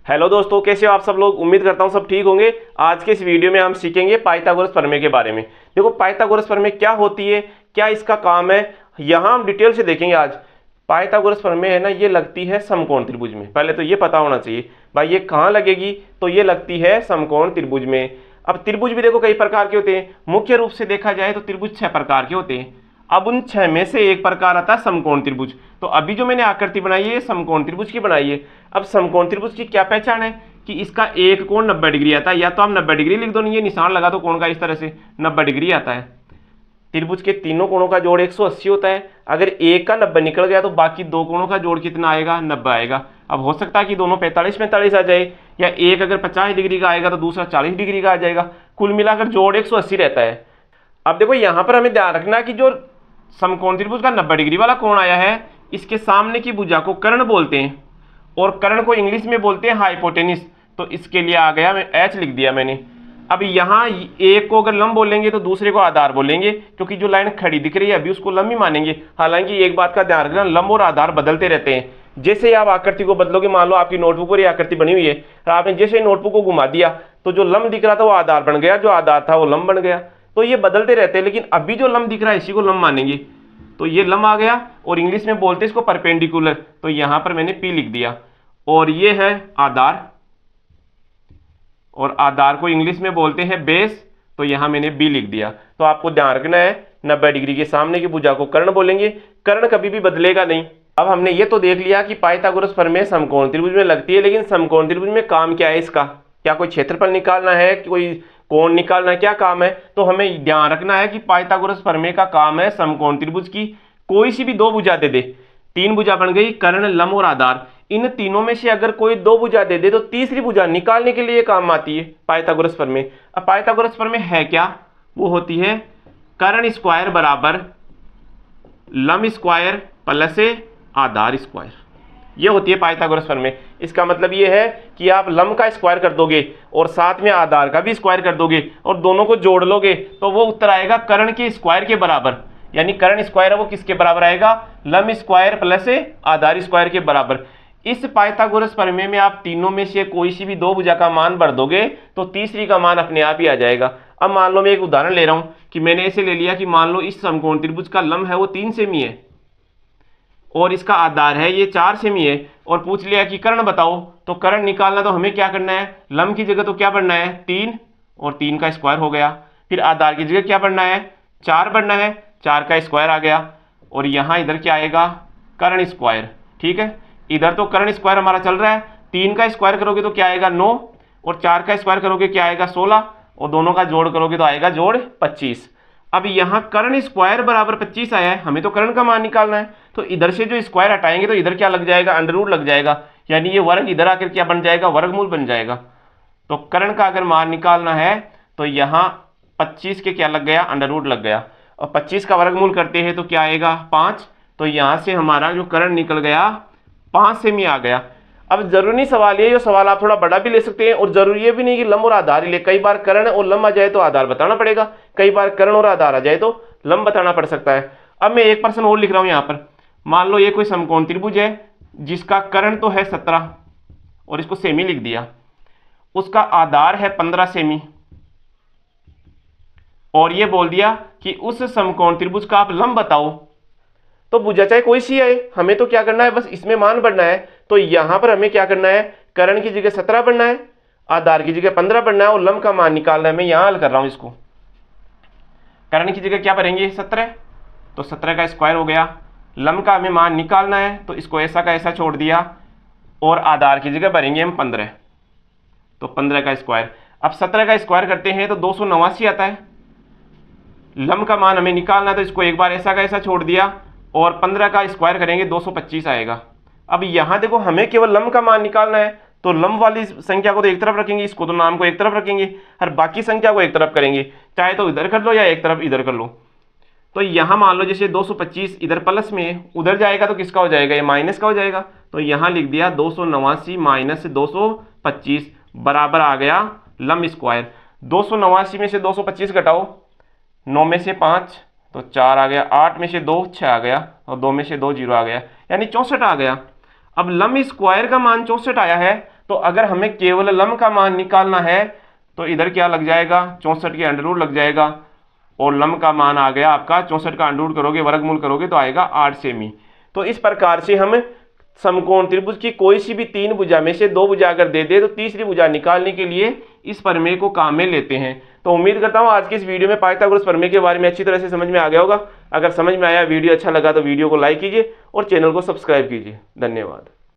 Hello दोस्तों, कैसे हो आप सब लोग। उम्मीद करता हूँ सब ठीक होंगे। आज के इस वीडियो में हम सीखेंगे पाइथागोरस प्रमेय के बारे में। देखो पाइथागोरस प्रमेय क्या होती है, क्या इसका काम है, यहाँ हम डिटेल से देखेंगे आज। पाइथागोरस प्रमेय है ना, ये लगती है समकोण त्रिभुज में। पहले तो ये पता होना चाहिए भाई ये कहाँ लगेगी, तो ये लगती है समकोण त्रिभुज में। अब त्रिभुज भी देखो कई प्रकार के होते हैं। मुख्य रूप से देखा जाए तो त्रिभुज 6 प्रकार के होते हैं। अब उन 6 में से एक प्रकार आता है समकोण त्रिभुज। तो अभी जो मैंने आकृति बनाई है ये समकोण त्रिभुज की बनाई है। अब समकोण त्रिभुज की क्या पहचान है कि इसका एक कोण 90 डिग्री आता है। या तो आप 90 डिग्री लिख दो, नहीं ये निशान लगा दो कोण का, इस तरह से 90 डिग्री आता है। त्रिभुज के तीनों कोणों का जोड़ 180 होता है। अगर एक का 90 निकल गया तो बाकी दो कोणों का जोड़ कितना आएगा, 90 आएगा। अब हो सकता है कि दोनों 45-45 आ जाए, या एक अगर 50 डिग्री का आएगा तो दूसरा 40 डिग्री का आ जाएगा। कुल मिलाकर जोड़ 180 रहता है। अब देखो यहाँ पर हमें ध्यान रखना कि जो समकोण त्रिभुज का 90 डिग्री वाला कोण आया है, इसके सामने की भुजा को कर्ण बोलते हैं, और कर्ण को इंग्लिश में बोलते हैं हाइपोटेनिस। तो इसके लिए आ गया, मैं एच लिख दिया मैंने। अब यहाँ एक को अगर लंब बोलेंगे तो दूसरे को आधार बोलेंगे, क्योंकि जो लाइन खड़ी दिख रही है अभी उसको लंब ही मानेंगे। हालांकि एक बात का ध्यान रखना, लंब और आधार बदलते रहते हैं। जैसे आप आकृति को बदलोगे, मान लो आपकी नोटबुक पर ये आकृति बनी हुई है और आपने जैसे नोटबुक को घुमा दिया तो जो लंब दिख रहा था वो आधार बन गया, जो आधार था वो लंब बन गया। तो ये बदलते रहते हैं, लेकिन अभी जो लंब दिख रहा है इसी को लंब मानेंगे। तो ये लंब आ गया, और इंग्लिश में बोलते हैं इसको परपेंडिकुलर। तो यहां पर मैंने पी लिख दिया। और ये है आधार, और आधार को इंग्लिश में बोलते हैं बेस। तो यहां मैंने बी लिख दिया। तो आपको ध्यान रखना है 90 डिग्री के सामने की भुजा को कर्ण बोलेंगे। कर्ण कभी भी बदलेगा नहीं। अब हमने ये तो देख लिया कि पाइथागोरस प्रमेय समकोण त्रिभुज में लगती है, लेकिन समकोण त्रिभुज में काम क्या है इसका, क्या कोई क्षेत्रफल निकालना है, कोई कोण निकालना है, क्या काम है। तो हमें ध्यान रखना है कि पाइथागोरस प्रमेय का काम है समकोण त्रिभुज की कोई सी भी दो भुजा दे दे। तीन भुजा बन गई, कर्ण, लंब और आधार। इन तीनों में से अगर कोई दो भुजा दे दे तो तीसरी भुजा निकालने के लिए काम आती है पाइथागोरस प्रमेय। अब पाइथागोरस प्रमेय है क्या, वो होती है कर्ण स्क्वायर बराबर लंब स्क्वायर प्लस आधार स्क्वायर। ये होती है पाइथागोरस प्रमेय। इसका मतलब ये है कि आप लंब का स्क्वायर कर दोगे और साथ में आधार का भी स्क्वायर कर दोगे और दोनों को जोड़ लोगे तो वो उत्तर आएगा कर्ण के स्क्वायर के बराबर। यानी कर्ण स्क्वायर है वो किसके बराबर आएगा, लंब स्क्वायर प्लस आधार स्क्वायर के बराबर। इस पाइथागोरस प्रमेय में आप तीनों में से कोई सी भी दो भुजा का मान भर दोगे तो तीसरी का मान अपने आप ही आ जाएगा। अब मान लो मैं एक उदाहरण ले रहा हूं कि मैंने ऐसे ले लिया कि मान लो इस समकोण त्रिभुज का लंब है वो 3 सेमी है और इसका आधार है ये 4 सेमी है, और पूछ लिया कि कर्ण बताओ। तो कर्ण निकालना तो हमें क्या करना है, लंब की जगह तो क्या बढ़ना है 3, और 3 का स्क्वायर हो गया। फिर आधार की जगह क्या बढ़ना है 4 बढ़ना है, 4 का स्क्वायर आ गया। और यहाँ इधर क्या आएगा कर्ण स्क्वायर। ठीक है, इधर तो कर्ण स्क्वायर हमारा चल रहा है। 3 का स्क्वायर करोगे तो क्या आएगा 9, और 4 का स्क्वायर करोगे क्या आएगा 16, और दोनों का जोड़ करोगे तो आएगा जोड़ 25। अब यहाँ कर्ण स्क्वायर बराबर 25 आया है, हमें तो कर्ण का मान निकालना है। तो इधर से जो स्क्वायर हटाएंगे तो इधर क्या लग जाएगा, अंडर रूट लग जाएगा। यानी ये वर्ग इधर आकर क्या बन जाएगा, वर्गमूल बन जाएगा। तो कर्ण का अगर मान निकालना है तो यहाँ 25 के क्या लग गया, अंडर रूट लग गया। और 25 का वर्गमूल करते हैं तो क्या आएगा 5। तो यहाँ से हमारा जो कर्ण निकल गया 5 सेमी आ गया। अब जरूरी नहीं सवाल ये, जो सवाल आप थोड़ा बड़ा भी ले सकते हैं, और जरूरी ये भी नहीं कि लंब और आधार ही ले। कई बार कर्ण और लंब आ जाए तो आधार बताना पड़ेगा, कई बार कर्ण और आधार आ जाए तो लंब बताना पड़ सकता है। अब मैं एक प्रश्न और लिख रहा हूं यहाँ पर। मान लो ये कोई समकोण त्रिभुज है जिसका कर्ण तो है 17 और इसको सेमी लिख दिया, उसका आधार है 15 सेमी, और ये बोल दिया कि उस समकोण त्रिभुज का आप लंब बताओ। तो भुजा चाहे कोई सी है, हमें तो क्या करना है, बस इसमें मान बढ़ना है। तो यहां पर हमें क्या करना है, कर्ण की जगह 17 बढ़ना है, आधार की जगह 15 बढ़ना है, और लंब का मान निकालना है। मैं यहां हल कर रहा हूं इसको। कर्ण की जगह क्या भरेंगे 17, तो 17 का स्क्वायर हो गया। लंब का हमें मान निकालना है तो इसको ऐसा का ऐसा छोड़ दिया, और आधार की जगह भरेंगे हम 15, तो 15 का स्क्वायर। अब 17 का स्क्वायर करते हैं तो 289 आता है। लंब का मान हमें निकालना है तो इसको एक बार ऐसा का ऐसा छोड़ दिया, और 15 का स्क्वायर करेंगे 225 आएगा। अब यहां देखो हमें केवल लंब का मान निकालना है, तो लंब वाली संख्या को तो एक तरफ रखेंगे, इसको तो नाम को एक तरफ रखेंगे, और बाकी संख्या को एक तरफ करेंगे। चाहे तो इधर कर लो या एक तरफ इधर कर लो। तो यहां मान लो जैसे 225 इधर प्लस में, उधर जाएगा तो किसका हो जाएगा, ये माइनस का हो जाएगा। तो यहां लिख दिया 289 माइनस 225 बराबर आ गया लंब स्क्वायर। 289 में से 225 घटाओ, 9 में से 5 तो 4 आ गया, 8 में से 2 6 आ गया, और 2 में से 2 0 आ गया, यानी 64 आ गया। अब लंब स्क्वायर का मान 64 आया है तो अगर हमें केवल लम का मान निकालना है तो इधर क्या लग जाएगा, 64 के अंडर लग जाएगा, और लम का मान आ गया आपका 64 का अंडर करोगे वर्गमूल करोगे तो आएगा 8 सेमी। तो इस प्रकार से हम समकोण त्रिभुज की कोई सी भी 3 भुजा में से 2 भुजा अगर दे दे तो तीसरी भुजा निकालने के लिए इस प्रमेय को काम में लेते हैं। तो उम्मीद करता हूं आज की इस वीडियो में पाइथागोरस प्रमेय के बारे में अच्छी तरह से समझ में आ गया होगा। अगर समझ में आया, वीडियो अच्छा लगा तो वीडियो को लाइक कीजिए और चैनल को सब्सक्राइब कीजिए। धन्यवाद।